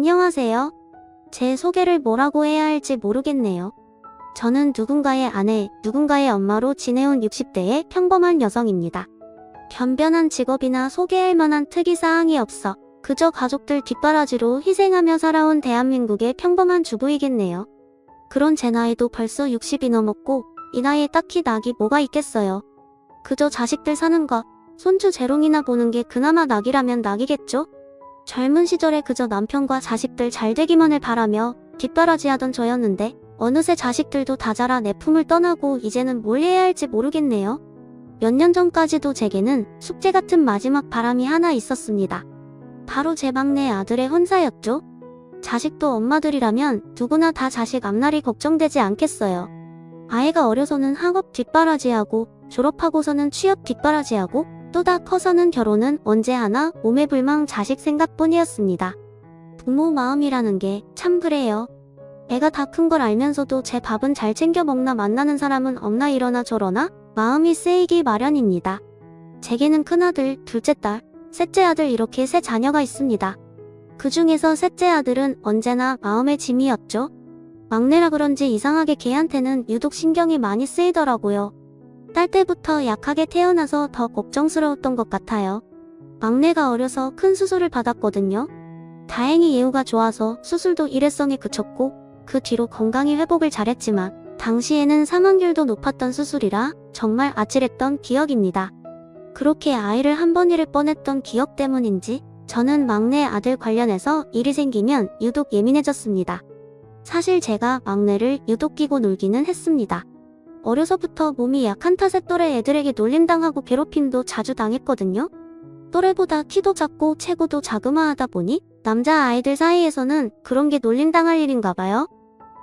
안녕하세요. 제 소개를 뭐라고 해야 할지 모르겠네요. 저는 누군가의 아내, 누군가의 엄마로 지내온 60대의 평범한 여성입니다. 변변한 직업이나 소개할 만한 특이사항이 없어 그저 가족들 뒷바라지로 희생하며 살아온 대한민국의 평범한 주부이겠네요. 그런 제 나이도 벌써 60이 넘었고 이 나이에 딱히 낙이 뭐가 있겠어요. 그저 자식들 사는 것, 손주 재롱이나 보는 게 그나마 낙이라면 낙이겠죠? 젊은 시절에 그저 남편과 자식들 잘 되기만을 바라며 뒷바라지하던 저였는데 어느새 자식들도 다 자라 내 품을 떠나고 이제는 뭘 해야 할지 모르겠네요. 몇 년 전까지도 제게는 숙제 같은 마지막 바람이 하나 있었습니다. 바로 제 막내 아들의 혼사였죠. 자식도 엄마들이라면 누구나 다 자식 앞날이 걱정되지 않겠어요. 아이가 어려서는 학업 뒷바라지하고 졸업하고서는 취업 뒷바라지하고 또 다 커서는 결혼은 언제 하나 오매불망 자식 생각뿐이었습니다. 부모 마음이라는 게 참 그래요. 애가 다 큰 걸 알면서도 제 밥은 잘 챙겨 먹나 만나는 사람은 없나 이러나 저러나 마음이 쓰이기 마련입니다. 제게는 큰아들, 둘째 딸, 셋째 아들 이렇게 세 자녀가 있습니다. 그 중에서 셋째 아들은 언제나 마음의 짐이었죠. 막내라 그런지 이상하게 걔한테는 유독 신경이 많이 쓰이더라고요. 딸 때부터 약하게 태어나서 더 걱정스러웠던 것 같아요. 막내가 어려서 큰 수술을 받았거든요. 다행히 예후가 좋아서 수술도 일회성에 그쳤고 그 뒤로 건강히 회복을 잘했지만 당시에는 사망률도 높았던 수술이라 정말 아찔했던 기억입니다. 그렇게 아이를 한 번 잃을 뻔했던 기억 때문인지 저는 막내 아들 관련해서 일이 생기면 유독 예민해졌습니다. 사실 제가 막내를 유독 끼고 놀기는 했습니다. 어려서부터 몸이 약한 탓에 또래 애들에게 놀림당하고 괴롭힘도 자주 당했거든요. 또래보다 키도 작고 체구도 자그마하다 보니 남자아이들 사이에서는 그런 게 놀림당할 일인가 봐요.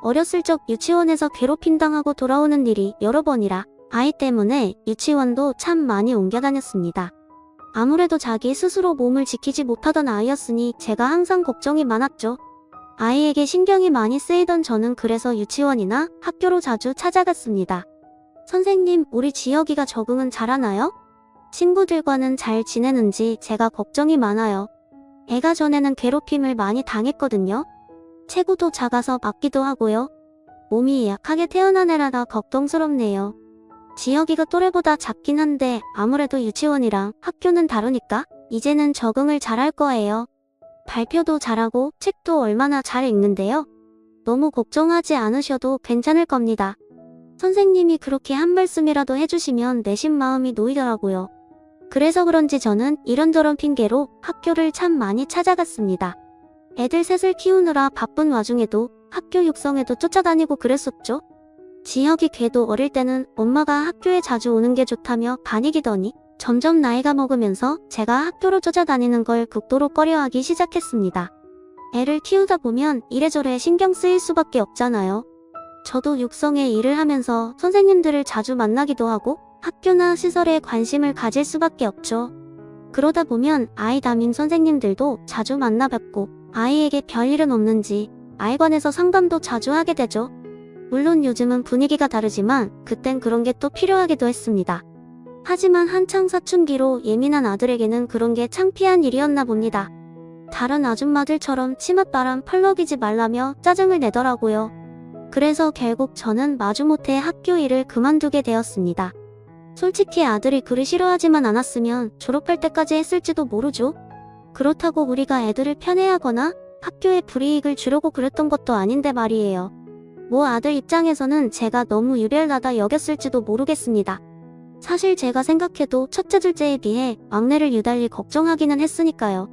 어렸을 적 유치원에서 괴롭힘당하고 돌아오는 일이 여러 번이라 아이 때문에 유치원도 참 많이 옮겨 다녔습니다. 아무래도 자기 스스로 몸을 지키지 못하던 아이였으니 제가 항상 걱정이 많았죠. 아이에게 신경이 많이 쓰이던 저는 그래서 유치원이나 학교로 자주 찾아갔습니다. 선생님, 우리 지혁이가 적응은 잘하나요? 친구들과는 잘 지내는지 제가 걱정이 많아요. 애가 전에는 괴롭힘을 많이 당했거든요. 체구도 작아서 맞기도 하고요. 몸이 약하게 태어난 애라다 걱정스럽네요. 지혁이가 또래보다 작긴 한데 아무래도 유치원이랑 학교는 다르니까 이제는 적응을 잘할 거예요. 발표도 잘하고 책도 얼마나 잘 읽는데요. 너무 걱정하지 않으셔도 괜찮을 겁니다. 선생님이 그렇게 한 말씀이라도 해주시면 내심 마음이 놓이더라고요. 그래서 그런지 저는 이런저런 핑계로 학교를 참 많이 찾아갔습니다. 애들 셋을 키우느라 바쁜 와중에도 학교 육성에도 쫓아다니고 그랬었죠. 지혁이 걔도 어릴 때는 엄마가 학교에 자주 오는 게 좋다며 반이기더니 점점 나이가 먹으면서 제가 학교로 쫓아다니는 걸 극도로 꺼려하기 시작했습니다. 애를 키우다 보면 이래저래 신경 쓰일 수밖에 없잖아요. 저도 육성에 일을 하면서 선생님들을 자주 만나기도 하고 학교나 시설에 관심을 가질 수밖에 없죠. 그러다 보면 아이 담임 선생님들도 자주 만나 뵙고 아이에게 별일은 없는지 아이관에서 상담도 자주 하게 되죠. 물론 요즘은 분위기가 다르지만 그땐 그런 게 또 필요하기도 했습니다. 하지만 한창 사춘기로 예민한 아들에게는 그런 게 창피한 일이었나 봅니다. 다른 아줌마들처럼 치맛바람 펄럭이지 말라며 짜증을 내더라고요. 그래서 결국 저는 마주못해 학교 일을 그만두게 되었습니다. 솔직히 아들이 글을 싫어하지만 않았으면 졸업할 때까지 했을지도 모르죠. 그렇다고 우리가 애들을 편애하거나 학교에 불이익을 주려고 그랬던 것도 아닌데 말이에요. 뭐 아들 입장에서는 제가 너무 유별나다 여겼을지도 모르겠습니다. 사실 제가 생각해도 첫째 둘째에 비해 막내를 유달리 걱정하기는 했으니까요.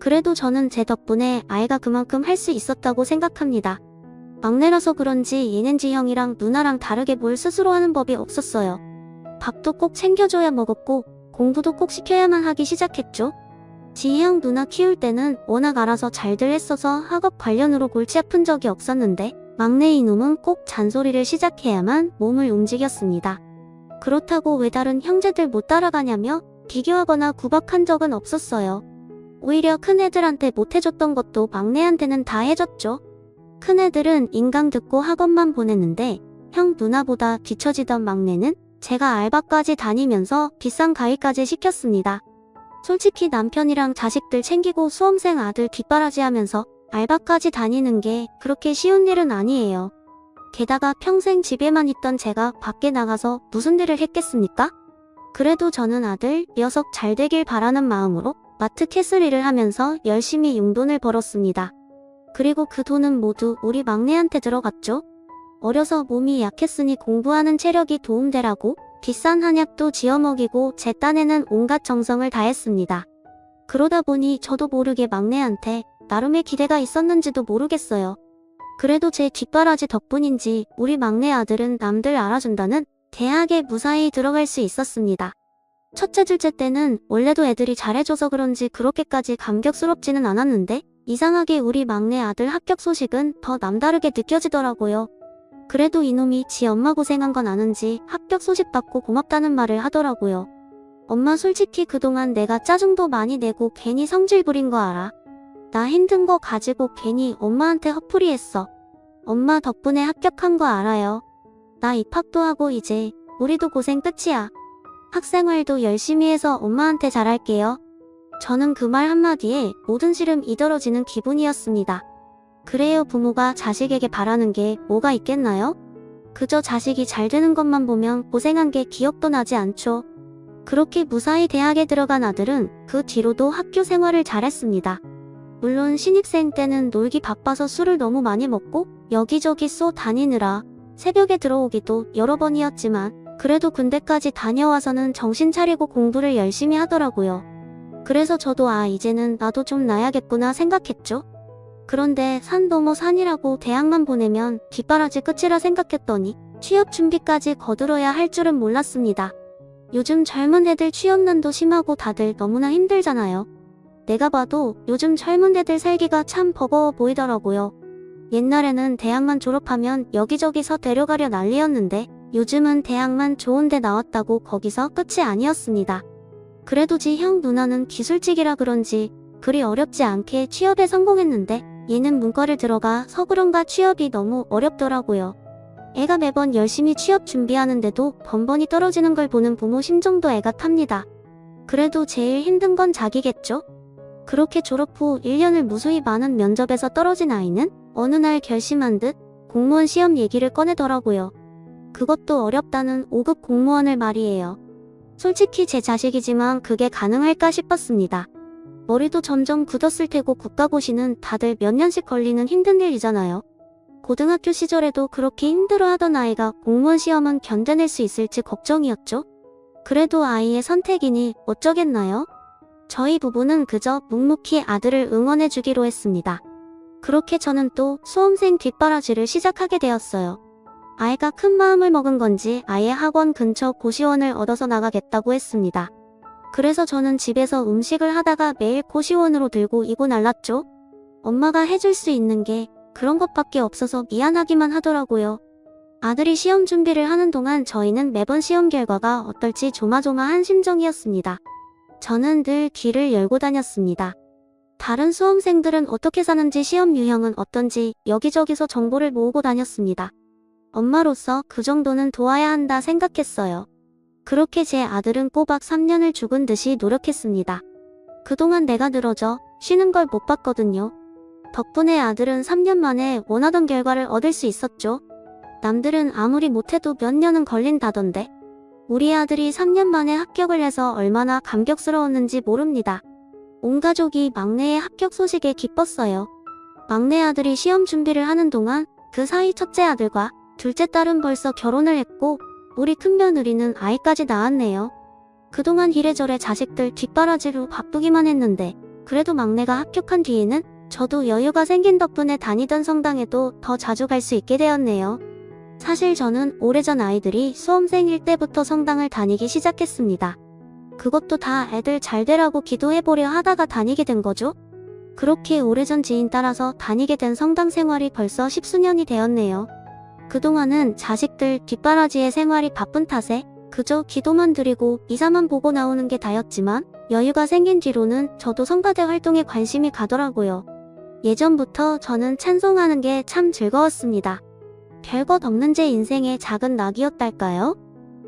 그래도 저는 제 덕분에 아이가 그만큼 할 수 있었다고 생각합니다. 막내라서 그런지 얘는 지형이랑 누나랑 다르게 뭘 스스로 하는 법이 없었어요. 밥도 꼭 챙겨줘야 먹었고 공부도 꼭 시켜야만 하기 시작했죠. 지형 누나 키울 때는 워낙 알아서 잘들 했어서 학업 관련으로 골치 아픈 적이 없었는데 막내 이놈은 꼭 잔소리를 시작해야만 몸을 움직였습니다. 그렇다고 왜 다른 형제들 못 따라가냐며 비교하거나 구박한 적은 없었어요. 오히려 큰애들한테 못해줬던 것도 막내한테는 다 해줬죠. 큰애들은 인강 듣고 학원만 보냈는데 형 누나보다 뒤처지던 막내는 제가 알바까지 다니면서 비싼 가위까지 시켰습니다. 솔직히 남편이랑 자식들 챙기고 수험생 아들 뒷바라지하면서 알바까지 다니는 게 그렇게 쉬운 일은 아니에요. 게다가 평생 집에만 있던 제가 밖에 나가서 무슨 일을 했겠습니까? 그래도 저는 아들, 녀석 잘 되길 바라는 마음으로 마트 캐슬 일을 하면서 열심히 용돈을 벌었습니다. 그리고 그 돈은 모두 우리 막내한테 들어갔죠. 어려서 몸이 약했으니 공부하는 체력이 도움되라고 비싼 한약도 지어 먹이고 제 딴에는 온갖 정성을 다했습니다. 그러다 보니 저도 모르게 막내한테 나름의 기대가 있었는지도 모르겠어요. 그래도 제 뒷바라지 덕분인지 우리 막내 아들은 남들 알아준다는 대학에 무사히 들어갈 수 있었습니다. 첫째, 둘째 때는 원래도 애들이 잘해줘서 그런지 그렇게까지 감격스럽지는 않았는데 이상하게 우리 막내 아들 합격 소식은 더 남다르게 느껴지더라고요. 그래도 이놈이 지 엄마 고생한 건 아는지 합격 소식 받고 고맙다는 말을 하더라고요. 엄마 솔직히 그동안 내가 짜증도 많이 내고 괜히 성질 부린 거 알아? 나 힘든 거 가지고 괜히 엄마한테 헛풀이했어. 엄마 덕분에 합격한 거 알아요. 나 입학도 하고 이제 우리도 고생 끝이야. 학생활도 열심히 해서 엄마한테 잘할게요. 저는 그 말 한마디에 모든 시름이 떨어지는 기분이었습니다. 그래요, 부모가 자식에게 바라는 게 뭐가 있겠나요? 그저 자식이 잘 되는 것만 보면 고생한 게 기억도 나지 않죠. 그렇게 무사히 대학에 들어간 아들은 그 뒤로도 학교 생활을 잘했습니다. 물론 신입생 때는 놀기 바빠서 술을 너무 많이 먹고 여기저기 쏘 다니느라 새벽에 들어오기도 여러 번이었지만 그래도 군대까지 다녀와서는 정신 차리고 공부를 열심히 하더라고요. 그래서 저도 이제는 나도 좀 나야겠구나 생각했죠. 그런데 산 넘어 산이라고 대학만 보내면 뒷바라지 끝이라 생각했더니 취업 준비까지 거들어야 할 줄은 몰랐습니다. 요즘 젊은 애들 취업난도 심하고 다들 너무나 힘들잖아요. 내가 봐도 요즘 젊은 애들 살기가 참 버거워 보이더라고요. 옛날에는 대학만 졸업하면 여기저기서 데려가려 난리였는데 요즘은 대학만 좋은 데 나왔다고 거기서 끝이 아니었습니다. 그래도 지 형 누나는 기술직이라 그런지 그리 어렵지 않게 취업에 성공했는데 얘는 문과를 들어가서 그런가 취업이 너무 어렵더라고요. 애가 매번 열심히 취업 준비하는데도 번번이 떨어지는 걸 보는 부모 심정도 애가 탑니다. 그래도 제일 힘든 건 자기겠죠? 그렇게 졸업 후 1년을 무수히 많은 면접에서 떨어진 아이는 어느 날 결심한 듯 공무원 시험 얘기를 꺼내더라고요. 그것도 어렵다는 5급 공무원을 말이에요. 솔직히 제 자식이지만 그게 가능할까 싶었습니다. 머리도 점점 굳었을 테고 국가고시는 다들 몇 년씩 걸리는 힘든 일이잖아요. 고등학교 시절에도 그렇게 힘들어하던 아이가 공무원 시험은 견뎌낼 수 있을지 걱정이었죠. 그래도 아이의 선택이니 어쩌겠나요? 저희 부부는 그저 묵묵히 아들을 응원해주기로 했습니다. 그렇게 저는 또 수험생 뒷바라지를 시작하게 되었어요. 아이가 큰 마음을 먹은 건지 아예 학원 근처 고시원을 얻어서 나가겠다고 했습니다. 그래서 저는 집에서 음식을 하다가 매일 고시원으로 들고 이고 날랐죠. 엄마가 해줄 수 있는 게 그런 것밖에 없어서 미안하기만 하더라고요. 아들이 시험 준비를 하는 동안 저희는 매번 시험 결과가 어떨지 조마조마한 심정이었습니다. 저는 늘 귀를 열고 다녔습니다. 다른 수험생들은 어떻게 사는지 시험 유형은 어떤지 여기저기서 정보를 모으고 다녔습니다. 엄마로서 그 정도는 도와야 한다 생각했어요. 그렇게 제 아들은 꼬박 3년을 죽은 듯이 노력했습니다. 그동안 내가 늘어져 쉬는 걸 못 봤거든요. 덕분에 아들은 3년 만에 원하던 결과를 얻을 수 있었죠. 남들은 아무리 못해도 몇 년은 걸린다던데 우리 아들이 3년 만에 합격을 해서 얼마나 감격스러웠는지 모릅니다. 온 가족이 막내의 합격 소식에 기뻤어요. 막내 아들이 시험 준비를 하는 동안 그 사이 첫째 아들과 둘째 딸은 벌써 결혼을 했고 우리 큰며느리는 아이까지 낳았네요. 그동안 이래저래 자식들 뒷바라지로 바쁘기만 했는데 그래도 막내가 합격한 뒤에는 저도 여유가 생긴 덕분에 다니던 성당에도 더 자주 갈 수 있게 되었네요. 사실 저는 오래전 아이들이 수험생일 때부터 성당을 다니기 시작했습니다. 그것도 다 애들 잘 되라고 기도해보려 하다가 다니게 된 거죠. 그렇게 오래전 지인 따라서 다니게 된 성당 생활이 벌써 10수년이 되었네요. 그동안은 자식들 뒷바라지의 생활이 바쁜 탓에 그저 기도만 드리고 미사만 보고 나오는 게 다였지만 여유가 생긴 뒤로는 저도 성가대 활동에 관심이 가더라고요. 예전부터 저는 찬송하는 게 참 즐거웠습니다. 별것 없는 제 인생의 작은 낙이었달까요?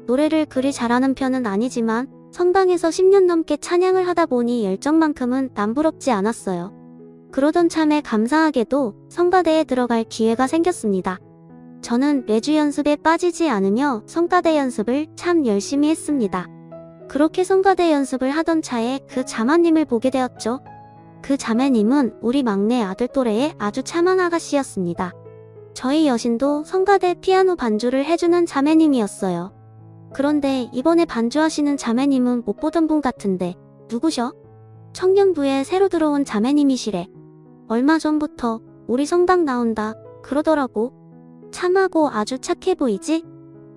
노래를 그리 잘하는 편은 아니지만 성당에서 10년 넘게 찬양을 하다 보니 열정만큼은 남부럽지 않았어요. 그러던 참에 감사하게도 성가대에 들어갈 기회가 생겼습니다. 저는 매주 연습에 빠지지 않으며 성가대 연습을 참 열심히 했습니다. 그렇게 성가대 연습을 하던 차에 그 자매님을 보게 되었죠. 그 자매님은 우리 막내 아들 또래의 아주 참한 아가씨였습니다. 저희 여신도 성가대 피아노 반주를 해주는 자매님이었어요. 그런데 이번에 반주하시는 자매님은 못 보던 분 같은데 누구셔? 청년부에 새로 들어온 자매님이시래. 얼마 전부터 우리 성당 나온다 그러더라고. 참하고 아주 착해 보이지?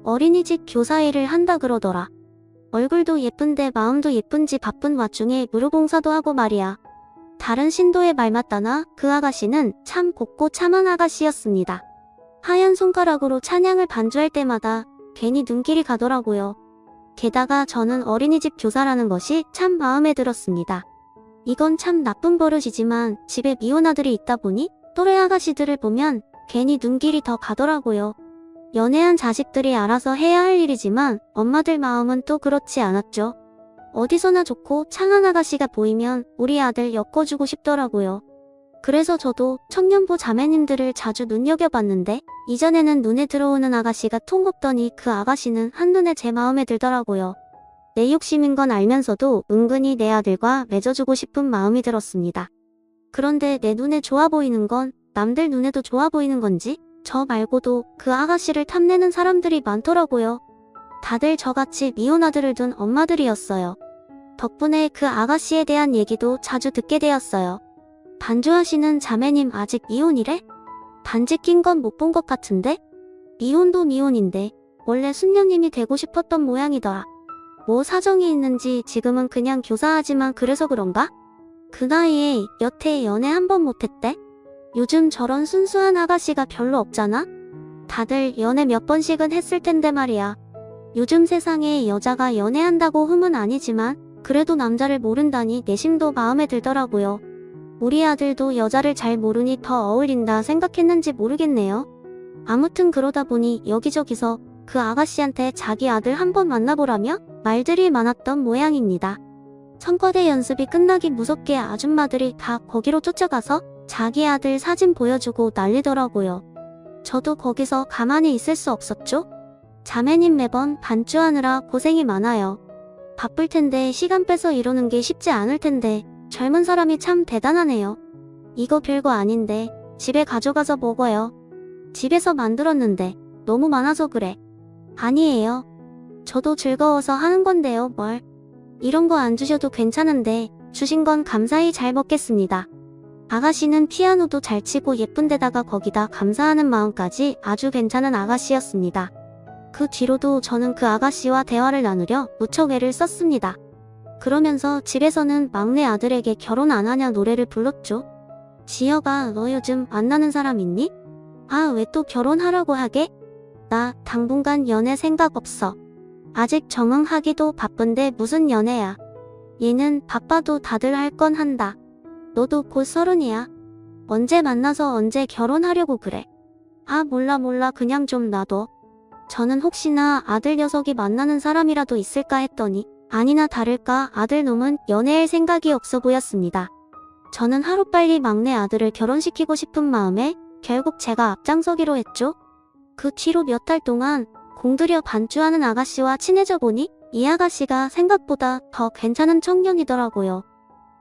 어린이집 교사 일을 한다 그러더라. 얼굴도 예쁜데 마음도 예쁜지 바쁜 와중에 무료봉사도 하고 말이야. 다른 신도의 말 맞다나 그 아가씨는 참 곱고 참한 아가씨였습니다. 하얀 손가락으로 찬양을 반주할 때마다 괜히 눈길이 가더라고요. 게다가 저는 어린이집 교사라는 것이 참 마음에 들었습니다. 이건 참 나쁜 버릇이지만 집에 미혼 아들이 있다 보니 또래 아가씨들을 보면 괜히 눈길이 더 가더라고요. 연애한 자식들이 알아서 해야 할 일이지만 엄마들 마음은 또 그렇지 않았죠. 어디서나 좋고 창한 아가씨가 보이면 우리 아들 엮어주고 싶더라고요. 그래서 저도 청년부 자매님들을 자주 눈여겨봤는데 이전에는 눈에 들어오는 아가씨가 통없더니 그 아가씨는 한눈에 제 마음에 들더라고요. 내 욕심인 건 알면서도 은근히 내 아들과 맺어주고 싶은 마음이 들었습니다. 그런데 내 눈에 좋아 보이는 건 남들 눈에도 좋아 보이는 건지 저 말고도 그 아가씨를 탐내는 사람들이 많더라고요. 다들 저같이 미혼 아들을 둔 엄마들이었어요. 덕분에 그 아가씨에 대한 얘기도 자주 듣게 되었어요. 반주하시는 자매님 아직 미혼이래? 반지 낀 건 못 본 것 같은데? 미혼도 미혼인데 원래 순녀님이 되고 싶었던 모양이더라. 뭐 사정이 있는지 지금은 그냥 교사하지만 그래서 그런가? 그 나이에 여태 연애 한 번 못했대? 요즘 저런 순수한 아가씨가 별로 없잖아? 다들 연애 몇 번씩은 했을 텐데 말이야. 요즘 세상에 여자가 연애한다고 흠은 아니지만 그래도 남자를 모른다니 내심도 마음에 들더라고요. 우리 아들도 여자를 잘 모르니 더 어울린다 생각했는지 모르겠네요. 아무튼 그러다 보니 여기저기서 그 아가씨한테 자기 아들 한번 만나보라며 말들이 많았던 모양입니다. 성가대 연습이 끝나기 무섭게 아줌마들이 다 거기로 쫓아가서 자기 아들 사진 보여주고 난리더라고요. 저도 거기서 가만히 있을 수 없었죠? 자매님 매번 반주하느라 고생이 많아요. 바쁠 텐데 시간 빼서 이러는 게 쉽지 않을 텐데 젊은 사람이 참 대단하네요. 이거 별거 아닌데 집에 가져가서 먹어요. 집에서 만들었는데 너무 많아서 그래. 아니에요. 저도 즐거워서 하는 건데요, 뭘. 이런 거 안 주셔도 괜찮은데 주신 건 감사히 잘 먹겠습니다. 아가씨는 피아노도 잘 치고 예쁜데다가 거기다 감사하는 마음까지 아주 괜찮은 아가씨였습니다. 그 뒤로도 저는 그 아가씨와 대화를 나누려 무척 애를 썼습니다. 그러면서 집에서는 막내 아들에게 결혼 안 하냐 노래를 불렀죠. 지혁아, 너 요즘 만나는 사람 있니? 아, 왜 또 결혼하라고 하게? 나 당분간 연애 생각 없어. 아직 정응하기도 바쁜데 무슨 연애야. 얘는 바빠도 다들 할 건 한다. 너도 곧 30이야. 언제 만나서 언제 결혼하려고 그래. 아, 몰라 그냥 좀 놔둬. 저는 혹시나 아들 녀석이 만나는 사람이라도 있을까 했더니 아니나 다를까 아들 놈은 연애할 생각이 없어 보였습니다. 저는 하루빨리 막내 아들을 결혼시키고 싶은 마음에 결국 제가 앞장서기로 했죠. 그 뒤로 몇 달 동안 공들여 반주하는 아가씨와 친해져 보니 이 아가씨가 생각보다 더 괜찮은 청년이더라고요.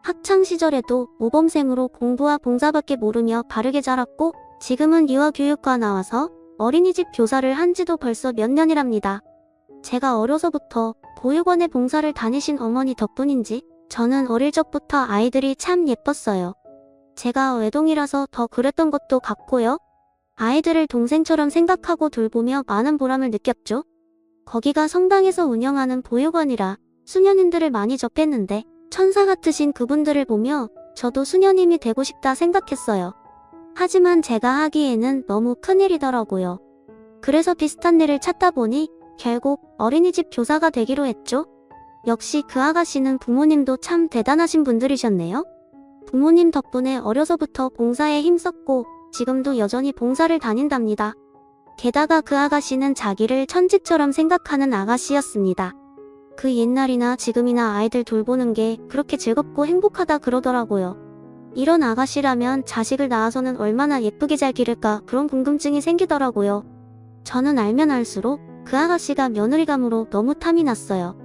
학창시절에도 모범생으로 공부와 봉사밖에 모르며 바르게 자랐고 지금은 유아교육과 나와서 어린이집 교사를 한 지도 벌써 몇 년이랍니다. 제가 어려서부터 보육원에 봉사를 다니신 어머니 덕분인지 저는 어릴 적부터 아이들이 참 예뻤어요. 제가 외동이라서 더 그랬던 것도 같고요. 아이들을 동생처럼 생각하고 돌보며 많은 보람을 느꼈죠. 거기가 성당에서 운영하는 보육원이라 수녀님들을 많이 접했는데 천사 같으신 그분들을 보며 저도 수녀님이 되고 싶다 생각했어요. 하지만 제가 하기에는 너무 큰일이더라고요. 그래서 비슷한 일을 찾다 보니 결국 어린이집 교사가 되기로 했죠. 역시 그 아가씨는 부모님도 참 대단하신 분들이셨네요. 부모님 덕분에 어려서부터 봉사에 힘썼고 지금도 여전히 봉사를 다닌답니다. 게다가 그 아가씨는 자기를 천직처럼 생각하는 아가씨였습니다. 그 옛날이나 지금이나 아이들 돌보는 게 그렇게 즐겁고 행복하다 그러더라고요. 이런 아가씨라면 자식을 낳아서는 얼마나 예쁘게 잘 기를까 그런 궁금증이 생기더라고요. 저는 알면 알수록 그 아가씨가 며느리감으로 너무 탐이 났어요.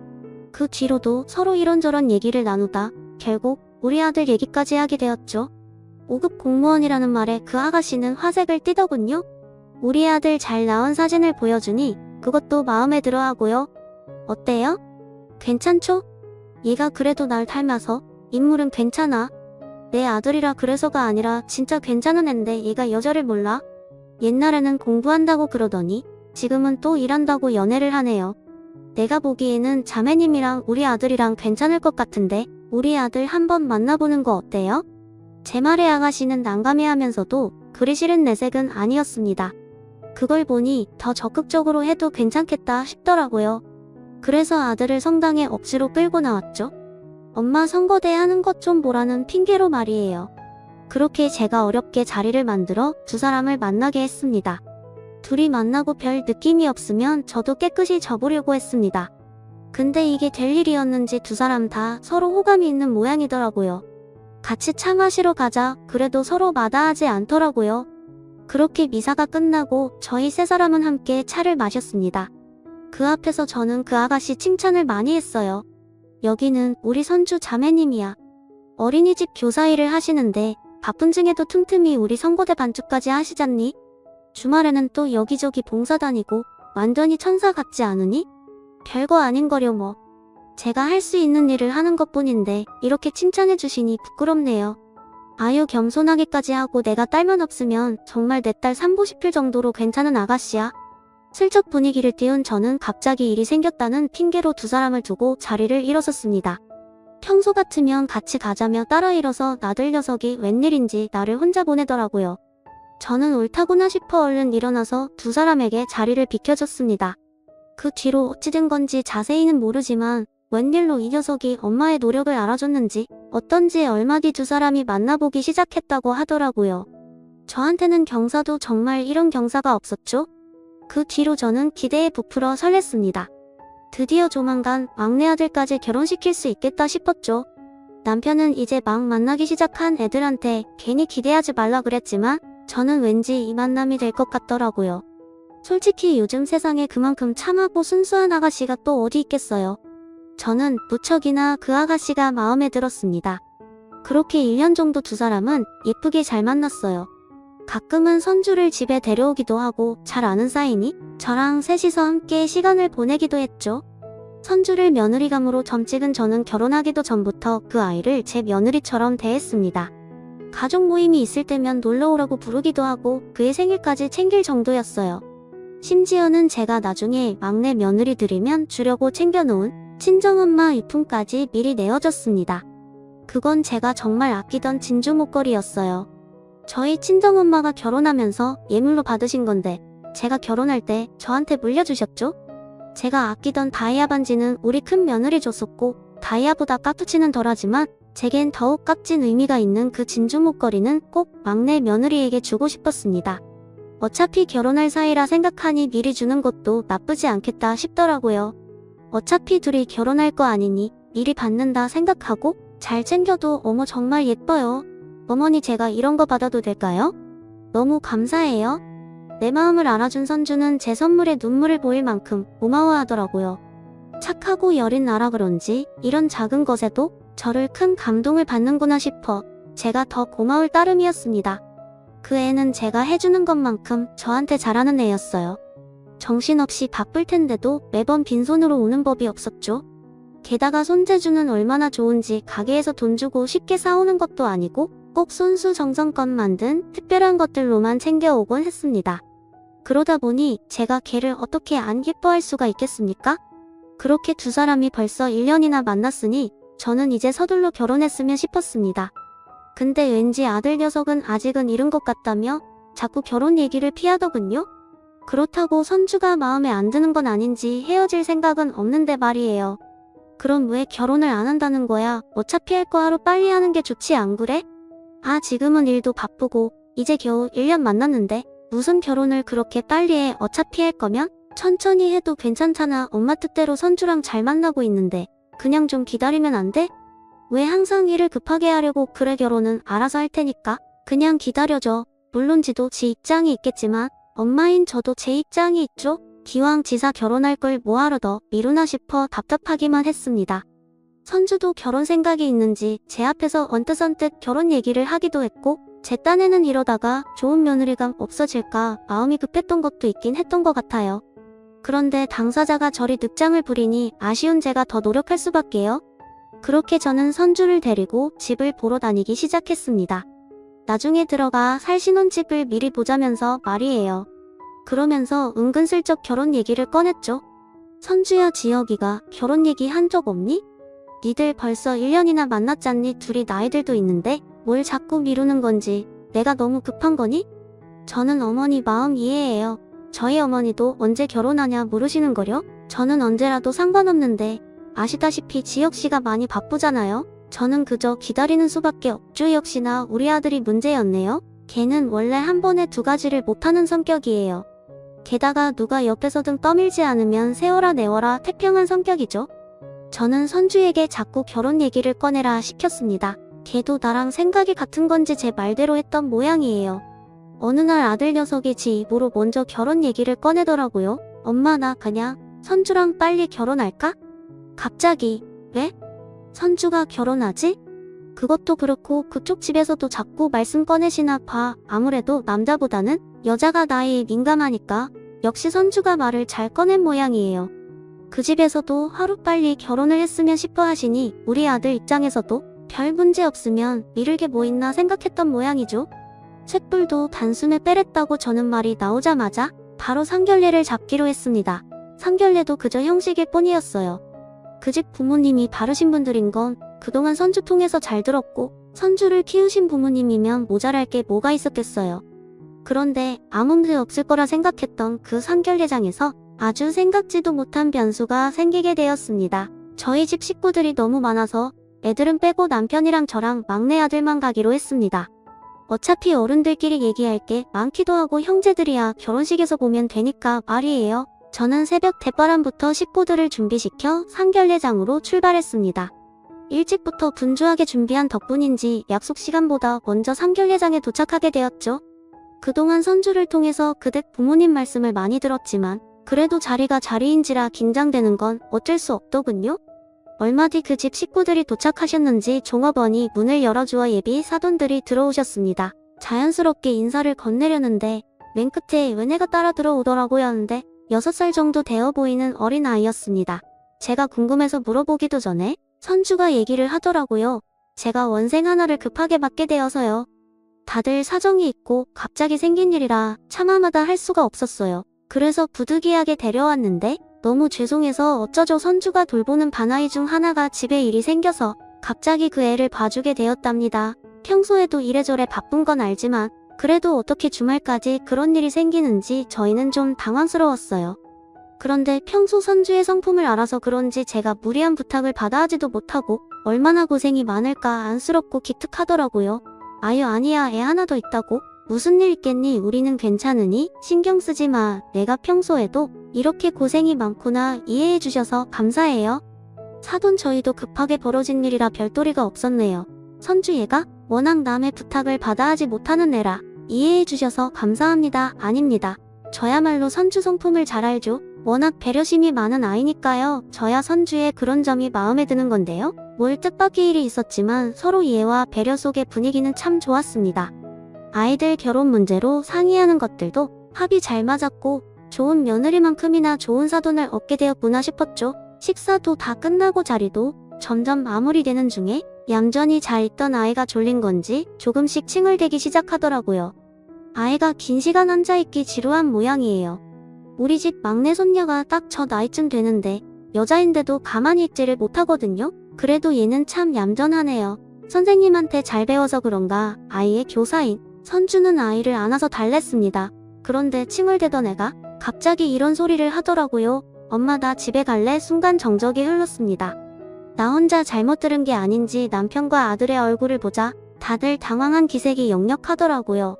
그 뒤로도 서로 이런저런 얘기를 나누다 결국 우리 아들 얘기까지 하게 되었죠. 5급 공무원이라는 말에 그 아가씨는 화색을 띠더군요. 우리 아들 잘 나온 사진을 보여주니 그것도 마음에 들어 하고요. 어때요? 괜찮죠? 얘가 그래도 날 닮아서 인물은 괜찮아. 내 아들이라 그래서가 아니라 진짜 괜찮은 앤데 얘가 여자를 몰라. 옛날에는 공부한다고 그러더니 지금은 또 일한다고 연애를 하네요. 내가 보기에는 자매님이랑 우리 아들이랑 괜찮을 것 같은데 우리 아들 한번 만나보는 거 어때요? 제 말에 아가씨는 난감해하면서도 그리 싫은 내색은 아니었습니다. 그걸 보니 더 적극적으로 해도 괜찮겠다 싶더라고요. 그래서 아들을 성당에 억지로 끌고 나왔죠. 엄마 선거대 하는 것 좀 보라는 핑계로 말이에요. 그렇게 제가 어렵게 자리를 만들어 두 사람을 만나게 했습니다. 둘이 만나고 별 느낌이 없으면 저도 깨끗이 접으려고 했습니다. 근데 이게 될 일이었는지 두 사람 다 서로 호감이 있는 모양이더라고요. 같이 차 마시러 가자 그래도 서로 마다하지 않더라고요. 그렇게 미사가 끝나고 저희 세 사람은 함께 차를 마셨습니다. 그 앞에서 저는 그 아가씨 칭찬을 많이 했어요. 여기는 우리 선주 자매님이야. 어린이집 교사 일을 하시는데 바쁜 중에도 틈틈이 우리 선거대 반주까지 하시잖니? 주말에는 또 여기저기 봉사 다니고 완전히 천사 같지 않으니? 별거 아닌 거려 뭐. 제가 할 수 있는 일을 하는 것뿐인데 이렇게 칭찬해 주시니 부끄럽네요. 아유 겸손하게까지 하고 내가 딸만 없으면 정말 내 딸 삼보시필 정도로 괜찮은 아가씨야. 슬쩍 분위기를 띄운 저는 갑자기 일이 생겼다는 핑계로 두 사람을 두고 자리를 일어섰습니다. 평소 같으면 같이 가자며 따라 일어서 나들 녀석이 웬일인지 나를 혼자 보내더라고요. 저는 옳다구나 싶어 얼른 일어나서 두 사람에게 자리를 비켜줬습니다. 그 뒤로 어찌 된 건지 자세히는 모르지만 웬일로 이 녀석이 엄마의 노력을 알아줬는지 어떤지 얼마 뒤 두 사람이 만나보기 시작했다고 하더라고요. 저한테는 경사도 정말 이런 경사가 없었죠? 그 뒤로 저는 기대에 부풀어 설렜습니다. 드디어 조만간 막내 아들까지 결혼시킬 수 있겠다 싶었죠. 남편은 이제 막 만나기 시작한 애들한테 괜히 기대하지 말라 그랬지만 저는 왠지 이 만남이 될 것 같더라고요. 솔직히 요즘 세상에 그만큼 참하고 순수한 아가씨가 또 어디 있겠어요. 저는 무척이나 그 아가씨가 마음에 들었습니다. 그렇게 1년 정도 두 사람은 예쁘게 잘 만났어요. 가끔은 선주를 집에 데려오기도 하고 잘 아는 사이니 저랑 셋이서 함께 시간을 보내기도 했죠. 선주를 며느리감으로 점찍은 저는 결혼하기도 전부터 그 아이를 제 며느리처럼 대했습니다. 가족 모임이 있을 때면 놀러오라고 부르기도 하고 그의 생일까지 챙길 정도였어요. 심지어는 제가 나중에 막내 며느리 들이면 주려고 챙겨놓은 친정엄마 유품까지 미리 내어줬습니다. 그건 제가 정말 아끼던 진주 목걸이였어요. 저희 친정엄마가 결혼하면서 예물로 받으신 건데 제가 결혼할 때 저한테 물려주셨죠? 제가 아끼던 다이아 반지는 우리 큰 며느리 줬었고 다이아보다 값어치는 덜하지만 제겐 더욱 값진 의미가 있는 그 진주 목걸이는 꼭 막내 며느리에게 주고 싶었습니다. 어차피 결혼할 사이라 생각하니 미리 주는 것도 나쁘지 않겠다 싶더라고요. 어차피 둘이 결혼할 거 아니니 미리 받는다 생각하고 잘 챙겨도 어머 정말 예뻐요. 어머니 제가 이런 거 받아도 될까요? 너무 감사해요. 내 마음을 알아준 선주는 제 선물에 눈물을 보일 만큼 고마워하더라고요. 착하고 여린 나라 그런지 이런 작은 것에도 저를 큰 감동을 받는구나 싶어 제가 더 고마울 따름이었습니다. 그 애는 제가 해주는 것만큼 저한테 잘하는 애였어요. 정신없이 바쁠 텐데도 매번 빈손으로 오는 법이 없었죠. 게다가 손재주는 얼마나 좋은지 가게에서 돈 주고 쉽게 사오는 것도 아니고 꼭 손수 정성껏 만든 특별한 것들로만 챙겨오곤 했습니다. 그러다 보니 제가 걔를 어떻게 안 기뻐할 수가 있겠습니까? 그렇게 두 사람이 벌써 1년이나 만났으니 저는 이제 서둘러 결혼했으면 싶었습니다. 근데 왠지 아들 녀석은 아직은 이른 것 같다며 자꾸 결혼 얘기를 피하더군요. 그렇다고 선주가 마음에 안 드는 건 아닌지 헤어질 생각은 없는데 말이에요. 그럼 왜 결혼을 안 한다는 거야? 어차피 할 거 하루 빨리 하는 게 좋지 안 그래? 아 지금은 일도 바쁘고 이제 겨우 1년 만났는데 무슨 결혼을 그렇게 빨리 해. 어차피 할 거면 천천히 해도 괜찮잖아. 엄마 뜻대로 선주랑 잘 만나고 있는데 그냥 좀 기다리면 안 돼? 왜 항상 일을 급하게 하려고 그래. 결혼은 알아서 할 테니까 그냥 기다려줘. 물론 지도 지 입장이 있겠지만 엄마인 저도 제 입장이 있죠. 기왕 지사 결혼할 걸 뭐하러 더 미루나 싶어 답답하기만 했습니다. 선주도 결혼 생각이 있는지 제 앞에서 언뜻언뜻 결혼 얘기를 하기도 했고 제 딴에는 이러다가 좋은 며느리가 없어질까 마음이 급했던 것도 있긴 했던 것 같아요. 그런데 당사자가 저리 늑장을 부리니 아쉬운 제가 더 노력할 수밖에요. 그렇게 저는 선주를 데리고 집을 보러 다니기 시작했습니다. 나중에 들어가 살 신혼집을 미리 보자면서 말이에요. 그러면서 은근슬쩍 결혼 얘기를 꺼냈죠. 선주야, 지혁이가 결혼 얘기 한 적 없니? 니들 벌써 1년이나 만났잖니. 둘이 나이들도 있는데 뭘 자꾸 미루는 건지. 내가 너무 급한 거니? 저는 어머니 마음 이해해요. 저희 어머니도 언제 결혼하냐 물으시는 거려? 저는 언제라도 상관없는데 아시다시피 지혁씨가 많이 바쁘잖아요. 저는 그저 기다리는 수밖에 없죠. 역시나 우리 아들이 문제였네요. 걔는 원래 한 번에 두 가지를 못하는 성격이에요. 게다가 누가 옆에서 등 떠밀지 않으면 세워라 내워라 태평한 성격이죠. 저는 선주에게 자꾸 결혼 얘기를 꺼내라 시켰습니다. 걔도 나랑 생각이 같은 건지 제 말대로 했던 모양이에요. 어느 날 아들 녀석이 지 입으로 먼저 결혼 얘기를 꺼내더라고요. 엄마, 나 그냥 선주랑 빨리 결혼할까? 갑자기. 왜? 선주가 결혼하지? 그것도 그렇고 그쪽 집에서도 자꾸 말씀 꺼내시나 봐. 아무래도 남자보다는 여자가 나이에 민감하니까 역시 선주가 말을 잘 꺼낸 모양이에요. 그 집에서도 하루빨리 결혼을 했으면 싶어 하시니 우리 아들 입장에서도 별 문제 없으면 미룰 게 뭐 있나 생각했던 모양이죠. 쇳불도 단숨에 빼랬다고 저는 말이 나오자마자 바로 상견례를 잡기로 했습니다. 상견례도 그저 형식일 뿐이었어요. 그 집 부모님이 바르신 분들인 건 그동안 선주 통해서 잘 들었고 선주를 키우신 부모님이면 모자랄 게 뭐가 있었겠어요. 그런데 아무 문제 없을 거라 생각했던 그 상견례장에서 아주 생각지도 못한 변수가 생기게 되었습니다. 저희 집 식구들이 너무 많아서 애들은 빼고 남편이랑 저랑 막내 아들만 가기로 했습니다. 어차피 어른들끼리 얘기할 게 많기도 하고 형제들이야 결혼식에서 보면 되니까 말이에요. 저는 새벽 대바람부터 식구들을 준비시켜 상견례장으로 출발했습니다. 일찍부터 분주하게 준비한 덕분인지 약속 시간보다 먼저 상견례장에 도착하게 되었죠. 그동안 선주를 통해서 그댁 부모님 말씀을 많이 들었지만 그래도 자리가 자리인지라 긴장되는 건 어쩔 수 없더군요. 얼마 뒤 그 집 식구들이 도착하셨는지 종업원이 문을 열어주어 예비 사돈들이 들어오셨습니다. 자연스럽게 인사를 건네려는데 맨 끝에 은혜가 따라 들어오더라고요. 하는데 6살 정도 되어 보이는 어린 아이였습니다. 제가 궁금해서 물어보기도 전에 선주가 얘기를 하더라고요. 제가 원생 하나를 급하게 받게 되어서요. 다들 사정이 있고 갑자기 생긴 일이라 참아마다 할 수가 없었어요. 그래서 부득이하게 데려왔는데 너무 죄송해서 어쩌죠. 선주가 돌보는 반아이 중 하나가 집에 일이 생겨서 갑자기 그 애를 봐주게 되었답니다. 평소에도 이래저래 바쁜 건 알지만 그래도 어떻게 주말까지 그런 일이 생기는지 저희는 좀 당황스러웠어요. 그런데 평소 선주의 성품을 알아서 그런지 제가 무리한 부탁을 받아 하지도 못하고 얼마나 고생이 많을까 안쓰럽고 기특하더라고요. 아유, 아니야, 애 하나 더 있다고? 무슨 일 있겠니? 우리는 괜찮으니? 신경 쓰지 마. 내가 평소에도 이렇게 고생이 많구나. 이해해 주셔서 감사해요. 사돈 저희도 급하게 벌어진 일이라 별도리가 없었네요. 선주 얘가 워낙 남의 부탁을 받아 하지 못하는 애라 이해해 주셔서 감사합니다. 아닙니다. 저야말로 선주 성품을 잘 알죠. 워낙 배려심이 많은 아이니까요. 저야 선주의 그런 점이 마음에 드는 건데요. 뭘 뜻밖의 일이 있었지만 서로 이해와 배려 속의 분위기는 참 좋았습니다. 아이들 결혼 문제로 상의하는 것들도 합이 잘 맞았고 좋은 며느리만큼이나 좋은 사돈을 얻게 되었구나 싶었죠. 식사도 다 끝나고 자리도 점점 마무리되는 중에 얌전히 잘 있던 아이가 졸린 건지 조금씩 칭얼대기 시작하더라고요. 아이가 긴 시간 앉아있기 지루한 모양이에요. 우리 집 막내 손녀가 딱 저 나이쯤 되는데 여자인데도 가만히 있지를 못하거든요. 그래도 얘는 참 얌전하네요. 선생님한테 잘 배워서 그런가 아이의 교사인 선주는 아이를 안아서 달랬습니다. 그런데 칭얼대던 애가 갑자기 이런 소리를 하더라고요. 엄마, 나 집에 갈래? 순간 정적이 흘렀습니다. 나 혼자 잘못 들은 게 아닌지 남편과 아들의 얼굴을 보자 다들 당황한 기색이 역력하더라고요.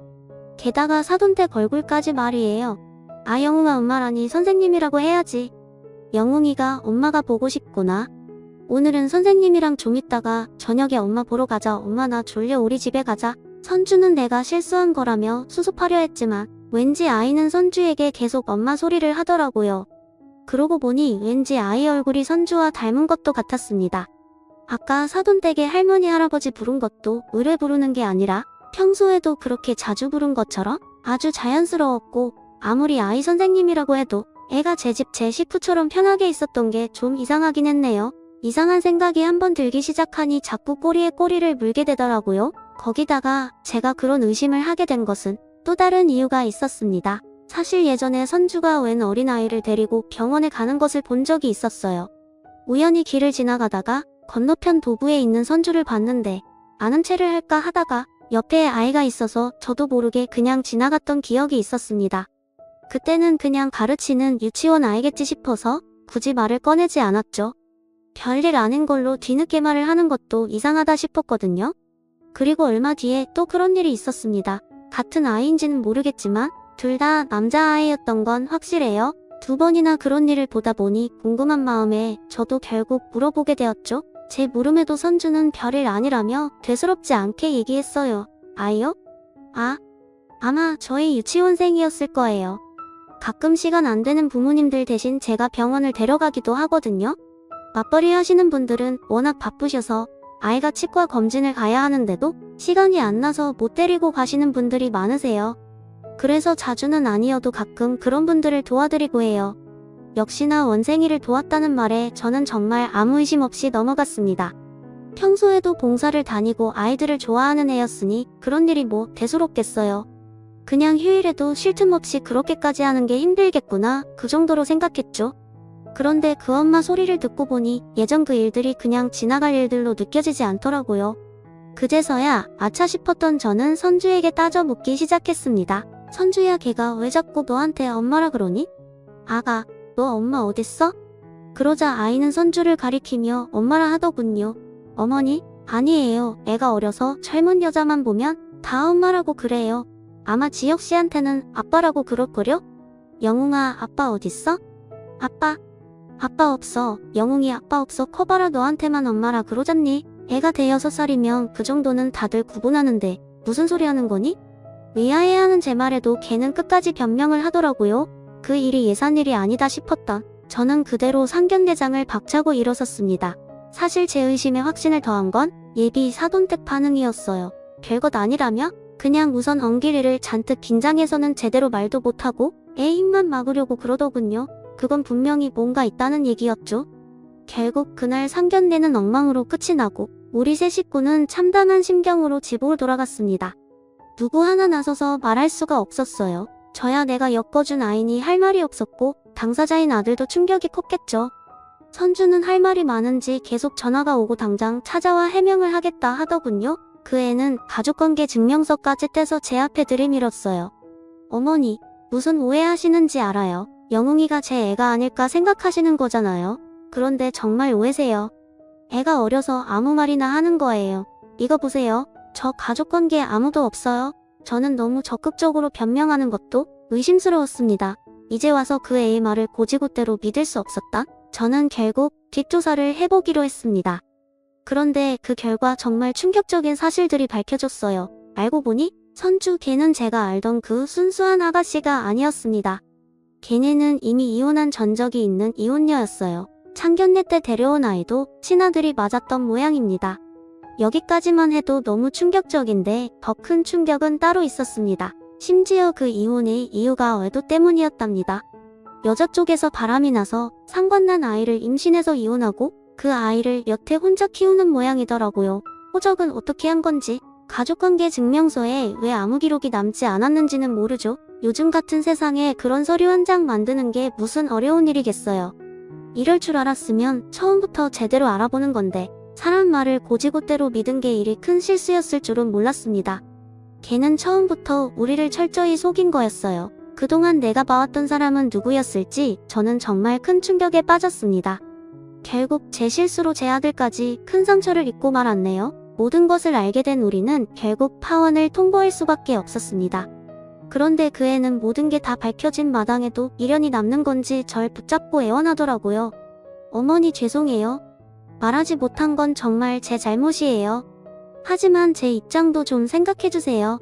게다가 사돈댁 얼굴까지 말이에요. 아, 영웅아, 엄마라니 선생님이라고 해야지. 영웅이가 엄마가 보고 싶구나. 오늘은 선생님이랑 좀 있다가 저녁에 엄마 보러 가자. 엄마 나 졸려 우리 집에 가자. 선주는 내가 실수한 거라며 수습하려 했지만 왠지 아이는 선주에게 계속 엄마 소리를 하더라고요. 그러고 보니 왠지 아이 얼굴이 선주와 닮은 것도 같았습니다. 아까 사돈댁에 할머니 할아버지 부른 것도 의뢰 부르는 게 아니라 평소에도 그렇게 자주 부른 것처럼 아주 자연스러웠고 아무리 아이 선생님이라고 해도 애가 제 집 제 식구처럼 편하게 있었던 게 좀 이상하긴 했네요. 이상한 생각이 한번 들기 시작하니 자꾸 꼬리에 꼬리를 물게 되더라고요. 거기다가 제가 그런 의심을 하게 된 것은 또 다른 이유가 있었습니다. 사실 예전에 선주가 웬 어린아이를 데리고 병원에 가는 것을 본 적이 있었어요. 우연히 길을 지나가다가 건너편 도구에 있는 선주를 봤는데 아는 체를 할까 하다가 옆에 아이가 있어서 저도 모르게 그냥 지나갔던 기억이 있었습니다. 그때는 그냥 가르치는 유치원 아이겠지 싶어서 굳이 말을 꺼내지 않았죠. 별일 아닌 걸로 뒤늦게 말을 하는 것도 이상하다 싶었거든요. 그리고 얼마 뒤에 또 그런 일이 있었습니다. 같은 아이인지는 모르겠지만 둘 다 남자아이였던 건 확실해요. 2번이나 그런 일을 보다 보니 궁금한 마음에 저도 결국 물어보게 되었죠. 제 물음에도 선주는 별일 아니라며 대수롭지 않게 얘기했어요. 아이요? 아마 저희 유치원생이었을 거예요. 가끔 시간 안 되는 부모님들 대신 제가 병원을 데려가기도 하거든요. 맞벌이 하시는 분들은 워낙 바쁘셔서 아이가 치과 검진을 가야 하는데도 시간이 안 나서 못 데리고 가시는 분들이 많으세요. 그래서 자주는 아니어도 가끔 그런 분들을 도와드리고 해요. 역시나 원생이를 도왔다는 말에 저는 정말 아무 의심 없이 넘어갔습니다. 평소에도 봉사를 다니고 아이들을 좋아하는 애였으니 그런 일이 뭐 대수롭겠어요. 그냥 휴일에도 쉴 틈 없이 그렇게까지 하는 게 힘들겠구나 그 정도로 생각했죠. 그런데 그 엄마 소리를 듣고 보니 예전 그 일들이 그냥 지나갈 일들로 느껴지지 않더라고요. 그제서야 아차 싶었던 저는 선주에게 따져 묻기 시작했습니다. 선주야, 걔가 왜 자꾸 너한테 엄마라 그러니? 아가, 너 엄마 어딨어? 그러자 아이는 선주를 가리키며 엄마라 하더군요. 어머니? 아니에요. 애가 어려서 젊은 여자만 보면 다 엄마라고 그래요. 아마 지혁씨한테는 아빠라고 그럴걸요? 영웅아, 아빠 어딨어? 아빠 없어. 영웅이 아빠 없어. 커봐라. 너한테만 엄마라 그러잖니? 애가 대여섯 살이면 그 정도는 다들 구분하는데 무슨 소리 하는 거니? 의아해하는 제 말에도 걔는 끝까지 변명을 하더라고요. 그 일이 예산일이 아니다 싶었던 저는 그대로 상견례장을 박차고 일어섰습니다. 사실 제 의심에 확신을 더한 건 예비 사돈댁 반응이었어요. 별것 아니라며? 그냥 우선 엉기리를 잔뜩 긴장해서는 제대로 말도 못하고 애 입만 막으려고 그러더군요. 그건 분명히 뭔가 있다는 얘기였죠. 결국 그날 상견례는 엉망으로 끝이 나고 우리 세 식구는 참담한 심경으로 집으로 돌아갔습니다. 누구 하나 나서서 말할 수가 없었어요. 저야 내가 엮어준 아이니 할 말이 없었고 당사자인 아들도 충격이 컸겠죠. 선주는 할 말이 많은지 계속 전화가 오고 당장 찾아와 해명을 하겠다 하더군요. 그 애는 가족관계 증명서까지 떼서 제 앞에 들이밀었어요. 어머니, 무슨 오해하시는지 알아요. 영웅이가 제 애가 아닐까 생각하시는 거잖아요. 그런데 정말 오해세요. 애가 어려서 아무 말이나 하는 거예요. 이거 보세요. 저 가족관계에 아무도 없어요. 저는 너무 적극적으로 변명하는 것도 의심스러웠습니다. 이제 와서 그 애의 말을 고지고대로 믿을 수 없었다. 저는 결국 뒷조사를 해보기로 했습니다. 그런데 그 결과 정말 충격적인 사실들이 밝혀졌어요. 알고 보니 선주 걔는 제가 알던 그 순수한 아가씨가 아니었습니다. 걔네는 이미 이혼한 전적이 있는 이혼녀였어요. 상견례 때 데려온 아이도 친아들이 맞았던 모양입니다. 여기까지만 해도 너무 충격적인데 더 큰 충격은 따로 있었습니다. 심지어 그 이혼의 이유가 외도 때문이었답니다. 여자 쪽에서 바람이 나서 상관난 아이를 임신해서 이혼하고 그 아이를 여태 혼자 키우는 모양이더라고요. 호적은 어떻게 한 건지, 가족관계 증명서에 왜 아무 기록이 남지 않았는지는 모르죠. 요즘 같은 세상에 그런 서류 한 장 만드는 게 무슨 어려운 일이겠어요. 이럴 줄 알았으면 처음부터 제대로 알아보는 건데 사람 말을 고지고대로 믿은 게 일이 큰 실수였을 줄은 몰랐습니다. 걔는 처음부터 우리를 철저히 속인 거였어요. 그동안 내가 봐왔던 사람은 누구였을지 저는 정말 큰 충격에 빠졌습니다. 결국 제 실수로 제 아들까지 큰 상처를 입고 말았네요. 모든 것을 알게 된 우리는 결국 파원을 통보할 수밖에 없었습니다. 그런데 그 애는 모든 게 다 밝혀진 마당에도 미련이 남는 건지 절 붙잡고 애원하더라고요. 어머니 죄송해요. 말하지 못한 건 정말 제 잘못이에요. 하지만 제 입장도 좀 생각해주세요.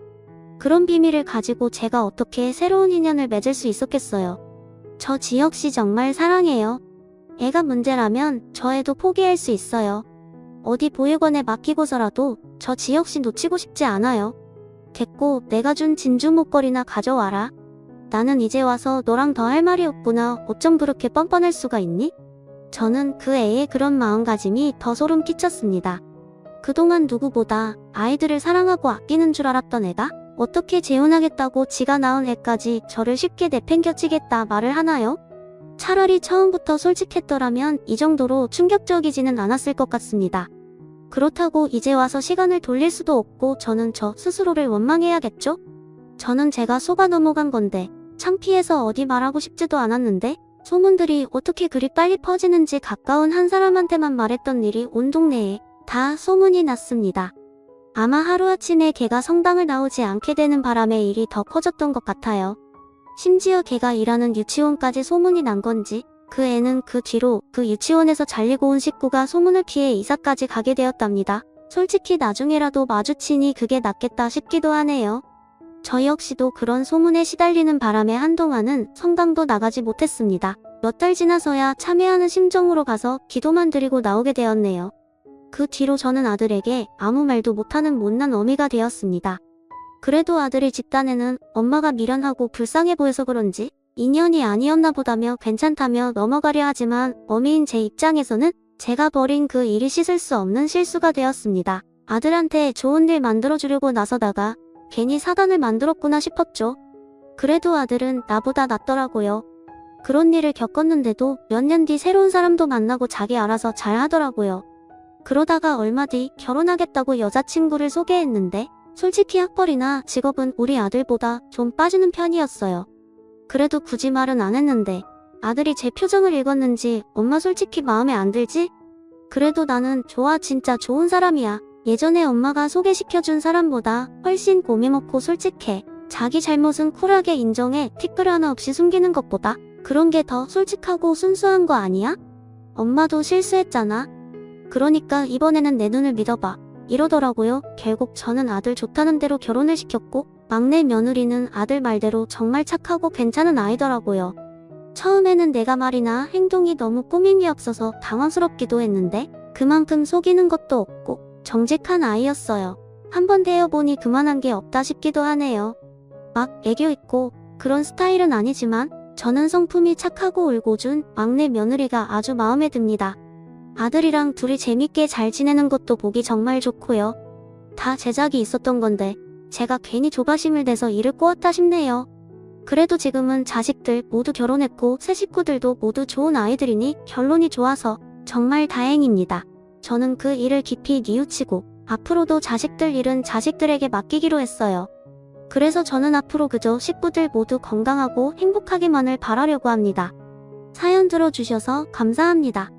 그런 비밀을 가지고 제가 어떻게 새로운 인연을 맺을 수 있었겠어요. 저 지혁씨 정말 사랑해요. 애가 문제라면 저 애도 포기할 수 있어요. 어디 보육원에 맡기고서라도 저 지혁씨 놓치고 싶지 않아요. 됐고, 내가 준 진주 목걸이나 가져와라. 나는 이제 와서 너랑 더 할 말이 없구나. 어쩜 그렇게 뻔뻔할 수가 있니? 저는 그 애의 그런 마음가짐이 더 소름 끼쳤습니다. 그동안 누구보다 아이들을 사랑하고 아끼는 줄 알았던 애가 어떻게 재혼하겠다고 지가 낳은 애까지 저를 쉽게 내팽겨치겠다 말을 하나요? 차라리 처음부터 솔직했더라면 이 정도로 충격적이지는 않았을 것 같습니다. 그렇다고 이제 와서 시간을 돌릴 수도 없고 저는 저 스스로를 원망해야겠죠? 저는 제가 속아 넘어간 건데 창피해서 어디 말하고 싶지도 않았는데 소문들이 어떻게 그리 빨리 퍼지는지 가까운 한 사람한테만 말했던 일이 온 동네에 다 소문이 났습니다. 아마 하루아침에 걔가 성당을 나오지 않게 되는 바람에 일이 더 커졌던 것 같아요. 심지어 걔가 일하는 유치원까지 소문이 난 건지 그 애는 그 뒤로 그 유치원에서 잘리고 온 식구가 소문을 피해 이사까지 가게 되었답니다. 솔직히 나중에라도 마주치니 그게 낫겠다 싶기도 하네요. 저 역시도 그런 소문에 시달리는 바람에 한동안은 성당도 나가지 못했습니다. 몇 달 지나서야 참회하는 심정으로 가서 기도만 드리고 나오게 되었네요. 그 뒤로 저는 아들에게 아무 말도 못하는 못난 어미가 되었습니다. 그래도 아들의 집단에는 엄마가 미련하고 불쌍해 보여서 그런지 인연이 아니었나 보다며 괜찮다며 넘어가려 하지만 어미인 제 입장에서는 제가 벌인 그 일이 씻을 수 없는 실수가 되었습니다. 아들한테 좋은 일 만들어주려고 나서다가 괜히 사단을 만들었구나 싶었죠. 그래도 아들은 나보다 낫더라고요. 그런 일을 겪었는데도 몇 년 뒤 새로운 사람도 만나고 자기 알아서 잘 하더라고요. 그러다가 얼마 뒤 결혼하겠다고 여자친구를 소개했는데 솔직히 학벌이나 직업은 우리 아들보다 좀 빠지는 편이었어요. 그래도 굳이 말은 안 했는데 아들이 제 표정을 읽었는지 엄마 솔직히 마음에 안 들지? 그래도 나는 좋아, 진짜 좋은 사람이야. 예전에 엄마가 소개시켜준 사람보다 훨씬 고민없고 솔직해. 자기 잘못은 쿨하게 인정해. 티끌 하나 없이 숨기는 것보다 그런 게 더 솔직하고 순수한 거 아니야? 엄마도 실수했잖아. 그러니까 이번에는 내 눈을 믿어봐. 이러더라고요. 결국 저는 아들 좋다는 대로 결혼을 시켰고 막내 며느리는 아들 말대로 정말 착하고 괜찮은 아이더라고요. 처음에는 내가 말이나 행동이 너무 꾸밈이 없어서 당황스럽기도 했는데 그만큼 속이는 것도 없고 정직한 아이였어요. 한번 대해보니 그만한 게 없다 싶기도 하네요. 막 애교 있고 그런 스타일은 아니지만 저는 성품이 착하고 울고준 막내 며느리가 아주 마음에 듭니다. 아들이랑 둘이 재밌게 잘 지내는 것도 보기 정말 좋고요. 다 제작이 있었던 건데 제가 괜히 조바심을 내서 일을 꼬았다 싶네요. 그래도 지금은 자식들 모두 결혼했고 새 식구들도 모두 좋은 아이들이니 결론이 좋아서 정말 다행입니다. 저는 그 일을 깊이 뉘우치고 앞으로도 자식들 일은 자식들에게 맡기기로 했어요. 그래서 저는 앞으로 그저 식구들 모두 건강하고 행복하기만을 바라려고 합니다. 사연 들어주셔서 감사합니다.